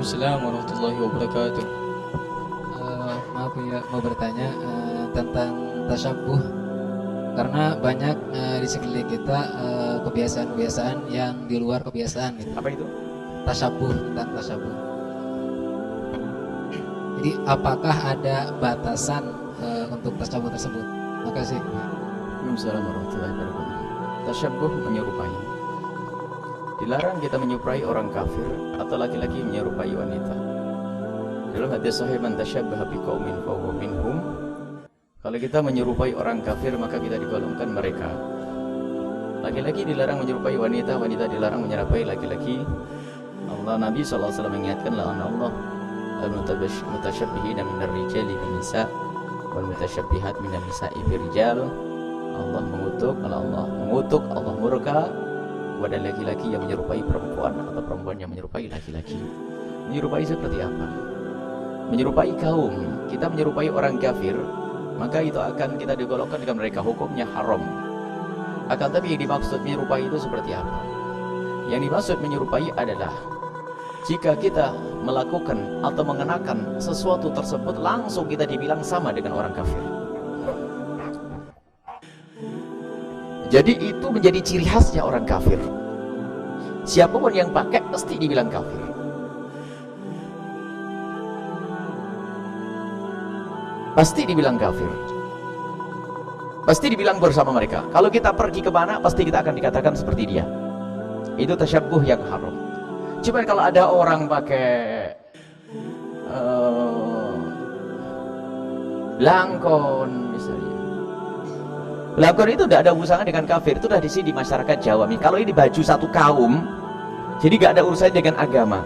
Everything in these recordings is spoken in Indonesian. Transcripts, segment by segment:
Waalaikumsalam warahmatullahi wabarakatuh. Maaf ya, mau bertanya tentang tasyabuh, karena banyak di sekeliling kita kebiasaan-kebiasaan yang di luar kebiasaan gitu. Apa itu? Tasyabuh, tentang tasyabuh. Jadi apakah ada batasan untuk tasyabuh tersebut? Makasih. Waalaikumsalam warahmatullahi wabarakatuh. Tasyabuh menyerupai. Dilarang kita menyerupai orang kafir atau laki-laki menyerupai wanita. Dalam hadis sahih, man tasyabbaha biqaumin fahuwa minhum. Kalau kita menyerupai orang kafir maka kita digolongkan mereka. Laki-laki dilarang menyerupai wanita, wanita dilarang menyerupai laki-laki. Allah Nabi SAW mengingatkan, la'ana Allah al-mutasyabbihin minar rijali bin nisa wal mutasyabbihat minan nisa'i birrijal. Allah mengutuk, Allah murka kepada laki-laki yang menyerupai perempuan atau perempuan yang menyerupai laki-laki. Menyerupai seperti apa? Menyerupai kaum. Kita menyerupai orang kafir, maka itu akan kita digolongkan dengan mereka, hukumnya haram. Akan tapi yang dimaksud menyerupai itu seperti apa? Yang dimaksud menyerupai adalah jika kita melakukan atau mengenakan sesuatu tersebut, langsung kita dibilang sama dengan orang kafir. Jadi itu menjadi ciri khasnya orang kafir. Siapapun yang pakai pasti dibilang kafir. Pasti dibilang kafir. Pasti dibilang bersama mereka. Kalau kita pergi kemana, pasti kita akan dikatakan seperti dia. Itu tasyabuh yang haram. Cuma kalau ada orang pakai langkon misalnya. Langkon itu tidak ada urusannya dengan kafir. Itu sudah di sini di masyarakat Jawa. Kalau ini baju satu kaum, jadi nggak ada urusannya dengan agama.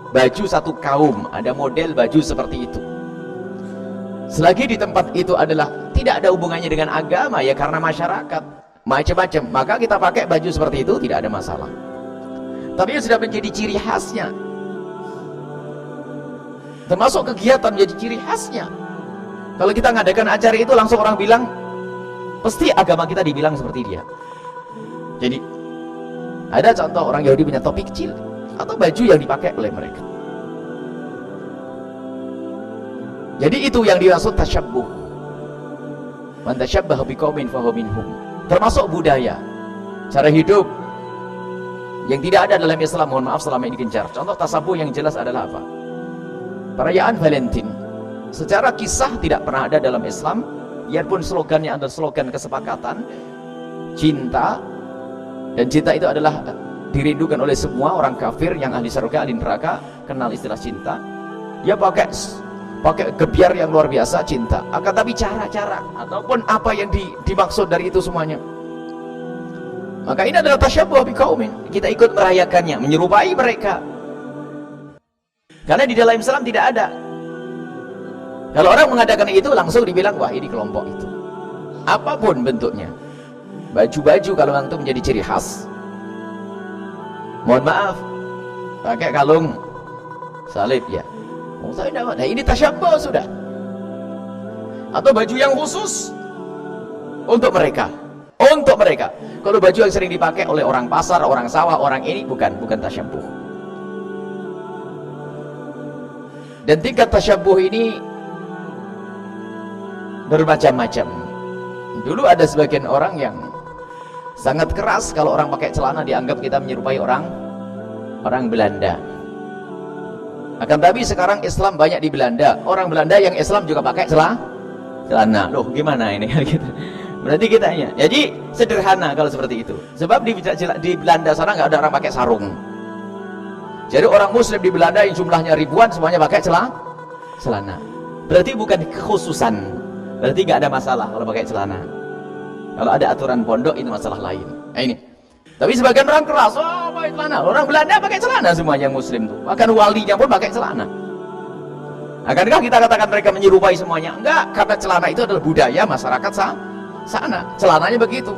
Baju satu kaum, ada model baju seperti itu. Selagi di tempat itu adalah tidak ada hubungannya dengan agama, ya karena masyarakat macam-macam, maka kita pakai baju seperti itu tidak ada masalah. Tapi yang sudah menjadi ciri khasnya, termasuk kegiatan menjadi ciri khasnya. Kalau kita ngadakan acara itu langsung orang bilang, pasti agama kita dibilang seperti dia. Jadi ada contoh orang Yahudi punya topi kecil atau baju yang dipakai oleh mereka. Jadi itu yang dimaksud tasyabbuh. Man tasyabbaha biqaumin fahuwa minhum. Termasuk budaya, cara hidup yang tidak ada dalam Islam, mohon maaf selama ini gencar. Contoh tasabuh yang jelas adalah apa? Perayaan Valentine. Secara kisah tidak pernah ada dalam Islam. Biarpun slogannya adalah slogan kesepakatan cinta, dan cinta itu adalah dirindukan oleh semua orang kafir yang ahli surga, ahli neraka, kenal istilah cinta. Dia pakai gebiar yang luar biasa cinta. Akan tapi cara-cara ataupun apa yang dimaksud dari itu semuanya, maka ini adalah tasyabuh biqaumin. Kita ikut merayakannya, menyerupai mereka. Karena di dalam Islam tidak ada. Kalau orang mengadakan itu langsung dibilang, wah ini kelompok itu. Apapun bentuknya. Baju-baju kalau itu menjadi ciri khas. Mohon maaf, pakai kalung salib ya. Nah ini tasyabuh sudah. Atau baju yang khusus untuk mereka. Untuk mereka. Kalau baju yang sering dipakai oleh orang pasar, orang sawah, orang ini bukan tasyabuh. Dan tingkat tasyabuh ini bermacam-macam. Dulu ada sebagian orang yang sangat keras kalau orang pakai celana dianggap kita menyerupai orang Belanda. Akan tapi sekarang Islam banyak di Belanda. Orang Belanda yang Islam juga pakai celana. Loh gimana ini? Berarti kitanya. Jadi sederhana kalau seperti itu. Sebab di Belanda sana nggak ada orang pakai sarung. Jadi orang Muslim di Belanda yang jumlahnya ribuan semuanya pakai celana. Berarti bukan kekhususan. Berarti nggak ada masalah kalau pakai celana. Kalau ada aturan pondok itu masalah lain. Nah ini. Tapi sebagian orang keras, oh pakai celana. Orang Belanda pakai celana semua yang Muslim tuh. Bahkan walinya pun pakai celana. Akankah kita katakan mereka menyerupai semuanya? Enggak, karena celana itu adalah budaya masyarakat sana. Celananya begitu.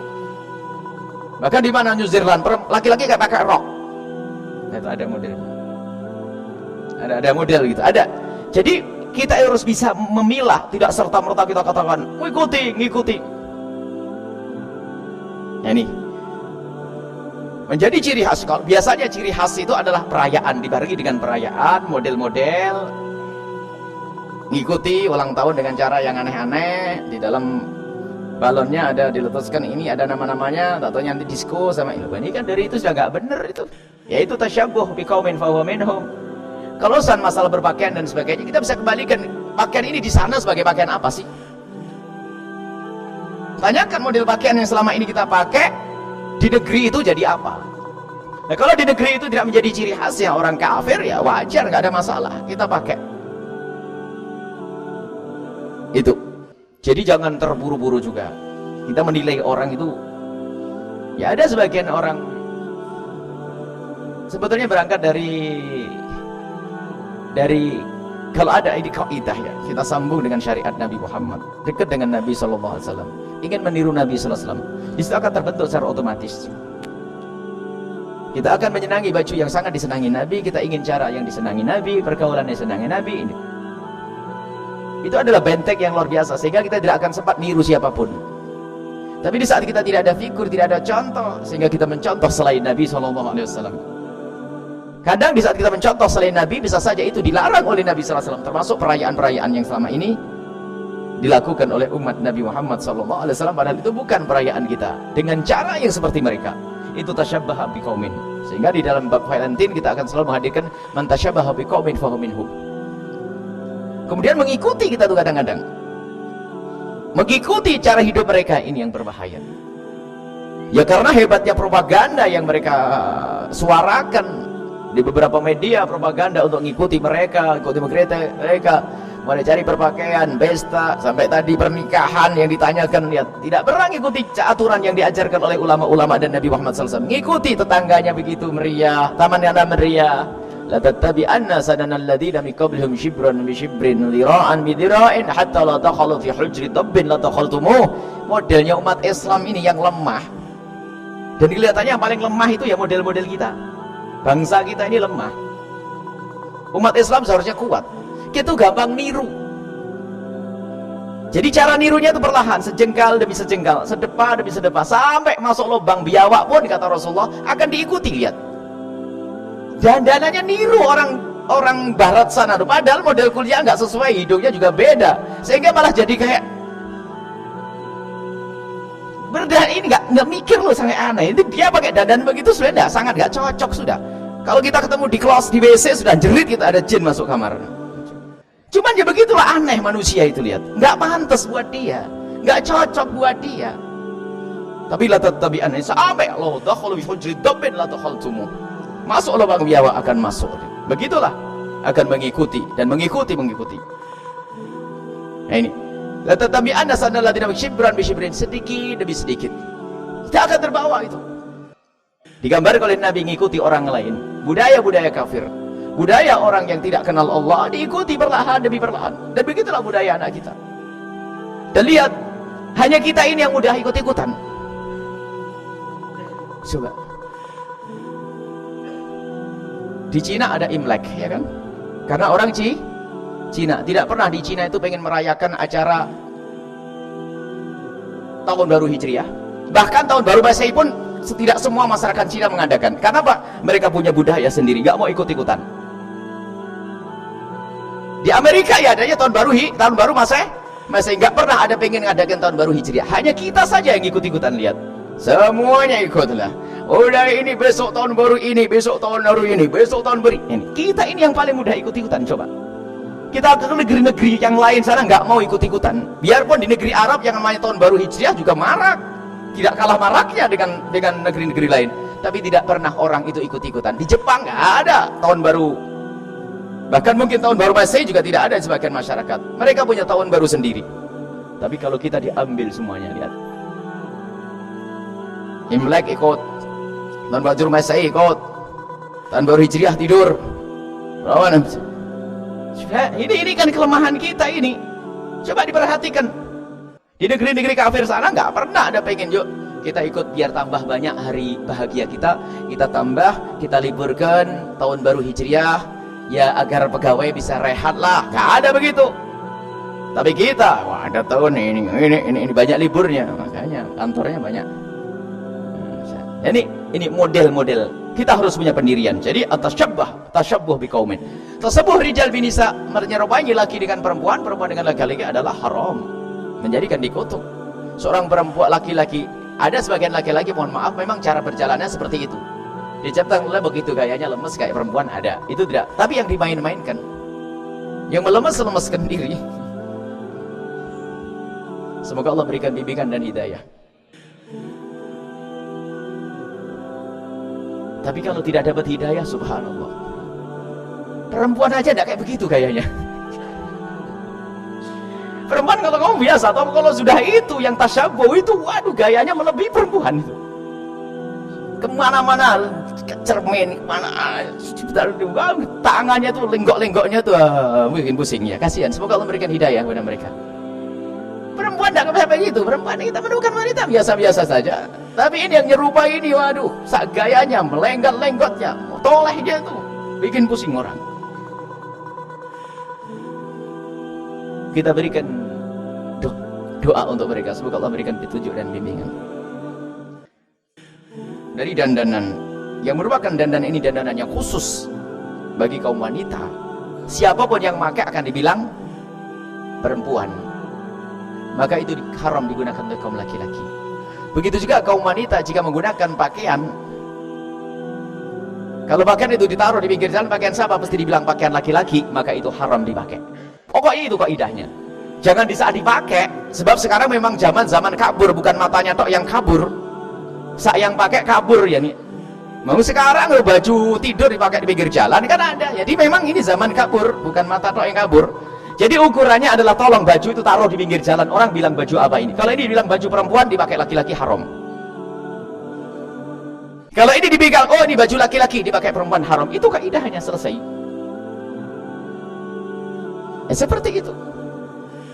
Bahkan di mana New Zealand, laki-laki nggak pakai rok. Nah, itu ada model. Ada model gitu. Ada. Jadi kita harus bisa memilah, tidak serta-merta kita katakan ngikuti. Nah, ini menjadi ciri khas. Kalau biasanya ciri khas itu adalah perayaan, dibarengi dengan perayaan, model-model, ngikuti ulang tahun dengan cara yang aneh-aneh. Di dalam balonnya ada diletuskan ini, ada nama-namanya, tak tahu nanti disco sama ini kan dari itu sudah nggak bener itu. Yaitu tasyabbuh biqaumin fahuwa minhum. Kalau urusan masalah berpakaian dan sebagainya, kita bisa kembalikan pakaian ini di sana sebagai pakaian apa sih? Tanyakan model pakaian yang selama ini kita pakai di negeri itu jadi apa? Nah, kalau di negeri itu tidak menjadi ciri khasnya orang kafir, ya wajar, nggak ada masalah kita pakai. Itu. Jadi jangan terburu-buru juga. Kita menilai orang itu. Ya ada sebagian orang sebetulnya berangkat dari kalau ada ini kaidah ya, kita sambung dengan syariat Nabi Muhammad, dekat dengan Nabi SAW, ingin meniru Nabi SAW, di situ akan terbentuk secara otomatis. Kita akan menyenangi baju yang sangat disenangi Nabi, kita ingin cara yang disenangi Nabi, pergaulan yang disenangi Nabi. Ini itu adalah benteng yang luar biasa, sehingga kita tidak akan sempat niru siapapun. Tapi di saat kita tidak ada figur, tidak ada contoh, sehingga kita mencontoh selain Nabi SAW. Kadang di saat kita mencontoh selain Nabi, bisa saja itu dilarang oleh Nabi SAW, termasuk perayaan-perayaan yang selama ini dilakukan oleh umat Nabi Muhammad SAW, padahal itu bukan perayaan kita, dengan cara yang seperti mereka. Itu tasyabbaha biqaumin. Sehingga di dalam bab Valentine kita akan selalu menghadirkan man tasyabbaha biqaumin fahuwa minhum. Kemudian mengikuti kita tuh kadang-kadang, mengikuti cara hidup mereka, ini yang berbahaya. Ya karena hebatnya propaganda yang mereka suarakan di beberapa media propaganda untuk mengikuti mereka, mulai cari berpakaian, pesta, sampai tadi pernikahan yang ditanyakan, lihat, tidak pernah mengikuti aturan yang diajarkan oleh ulama-ulama dan Nabi Muhammad SAW. Mengikuti tetangganya begitu meriah, tamannya meriah. La tattabi'anna sananal ladzina min qablihim shibran bi shibrin dhira'an bi dhira'in hatta la takhalu fi hujri dabbin la takhaltumuh. Modelnya umat Islam ini yang lemah. Dan kelihatannya yang paling lemah itu ya model-model kita. Bangsa kita ini lemah. Umat Islam seharusnya kuat. Kita tuh gampang niru. Jadi cara nirunya itu perlahan, sejengkal demi sejengkal, sedepa demi sedepa, sampai masuk lubang biawak pun kata Rasulullah akan diikuti. Lihat, dandanannya niru orang barat sana, padahal model kuliah nggak sesuai, hidungnya juga beda, sehingga malah jadi kayak berdandan ini nggak mikir loh, sangat aneh. Itu dia pakai dandan begitu sudah sangat nggak cocok sudah. Kalau kita ketemu di kelas di WC sudah jerit kita ada jin masuk kamar. Cuman ya begitulah aneh manusia itu, lihat, nggak pantas buat dia, nggak cocok buat dia. Tapi la tattabi'an sampai Allah dakhalu fi hujri dabbin la takhaltumu. Masuk lubang biawak akan masuk. Begitulah akan mengikuti dan mengikuti. Nah ini la tattabi'an sanal ladzina shibran bi shibrin, sedikit demi sedikit kita akan terbawa itu. Digambarkan oleh Nabi mengikuti orang lain, budaya-budaya kafir, budaya orang yang tidak kenal Allah diikuti perlahan demi perlahan. Dan begitulah budaya anak kita. Dan lihat, hanya kita ini yang mudah ikut-ikutan. Coba di Cina ada Imlek, ya kan? Karena orang Cina tidak pernah di Cina itu pengen merayakan acara tahun baru Hijriah. Bahkan tahun baru Masehi pun tidak semua masyarakat Cina mengadakan. Karena apa? Mereka punya budaya sendiri, gak mau ikut-ikutan. Di Amerika ya adanya tahun baru Masehi, nggak pernah ada pengen ngadakan tahun baru Hijriah. Hanya kita saja yang ikut-ikutan. Lihat, semuanya ikutlah. Udah ini besok tahun baru ini, besok tahun baru ini, besok tahun baru ini. Kita ini yang paling mudah ikut-ikutan. Coba kita ke negeri-negeri yang lain sana nggak mau ikut-ikutan. Biarpun di negeri Arab yang namanya tahun baru Hijriah juga marak, tidak kalah maraknya dengan negeri-negeri lain. Tapi tidak pernah orang itu ikut-ikutan. Di Jepang nggak ada tahun baru. Bahkan mungkin tahun baru Masehi juga tidak ada di sebagian masyarakat. Mereka punya tahun baru sendiri. Tapi kalau kita diambil semuanya, lihat, Imlek ikut, tahun baru Masehi ikut, tahun baru Hijriah tidur. Ini kan kelemahan kita ini. Coba diperhatikan. Di negeri-negeri kafir sana nggak pernah ada pengen yuk kita ikut biar tambah banyak hari bahagia kita tambah, kita liburkan tahun baru Hijriah. Ya agar pegawai bisa rehat lah, nggak ada begitu. Tapi kita, wah ada tahun ini banyak liburnya, makanya kantornya banyak. Ini Ini model-model. Kita harus punya pendirian. Jadi tashabbuh biqaumin. Tashabbuh rijal binisa, menyerupai laki dengan perempuan, perempuan dengan laki-laki adalah haram. Menjadikan dikutuk. Seorang perempuan laki-laki, ada sebagian laki-laki mohon maaf memang cara berjalannya seperti itu. Diciptakan begitu gayanya lemes kayak perempuan ada. Itu tidak. Tapi yang dimain-mainkan. Yang melemes-lemeskan diri. Semoga Allah berikan bimbingan dan hidayah. Tapi kalau tidak dapat hidayah, subhanallah, perempuan aja tidak kayak begitu gayanya. Perempuan kalau kamu biasa, atau kalau sudah itu yang tasyabuh itu, waduh gayanya melebihi perempuan itu. Kemana-mana, ke cermin, kemana, tangannya tuh, lenggok-lenggoknya tuh, bikin pusing ya, kasihan. Semoga Allah memberikan hidayah kepada mereka. Perempuan tidak kayak begitu. Perempuan kita menemukan wanita biasa-biasa saja. Tapi ini yang nyerupai ini, waduh, sak gayanya, melenggot-lenggotnya, tolehnya tuh, bikin pusing orang. Kita berikan doa untuk mereka. Semoga Allah berikan petunjuk dan bimbingan. Dari dandanan yang merupakan dandanan ini dandanan yang khusus bagi kaum wanita. Siapapun yang pakai akan dibilang perempuan. Maka itu haram digunakan oleh kaum laki-laki. Begitu juga kaum wanita jika menggunakan pakaian. Kalau pakaian itu ditaruh di pinggir jalan, pakaian siapa? Pasti dibilang pakaian laki-laki, maka itu haram dipakai. Pokoknya itu kaidahnya. Jangan di saat dipakai, sebab sekarang memang zaman kabur, bukan matanya tok yang kabur. Sak yang pakai kabur ya nih. Mau sekarang baju tidur dipakai di pinggir jalan kan ada. Jadi memang ini zaman kabur, bukan mata tok yang kabur. Jadi ukurannya adalah tolong baju itu taruh di pinggir jalan. Orang bilang baju apa ini? Kalau ini bilang baju perempuan dipakai laki-laki haram. Kalau ini dibilang oh ini baju laki-laki dipakai perempuan haram. Itu kaidahnya selesai. Seperti itu.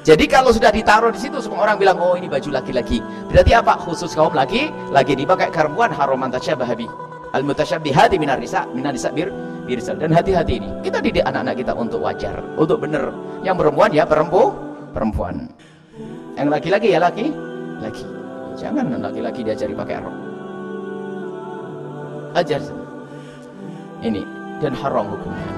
Jadi kalau sudah ditaruh di situ semua orang bilang oh ini baju laki-laki. Berarti apa? Khusus kaum laki dipakai perempuan haram antasyabahabi. Al-mutasyabbihati minar nisa birsal. Dan hati-hati ini kita didik anak-anak kita untuk wajar, untuk benar. Yang perempuan ya perempuan, yang laki-laki ya laki. Jangan laki-laki diajari pakai rok, ajar ini dan haram hukumnya.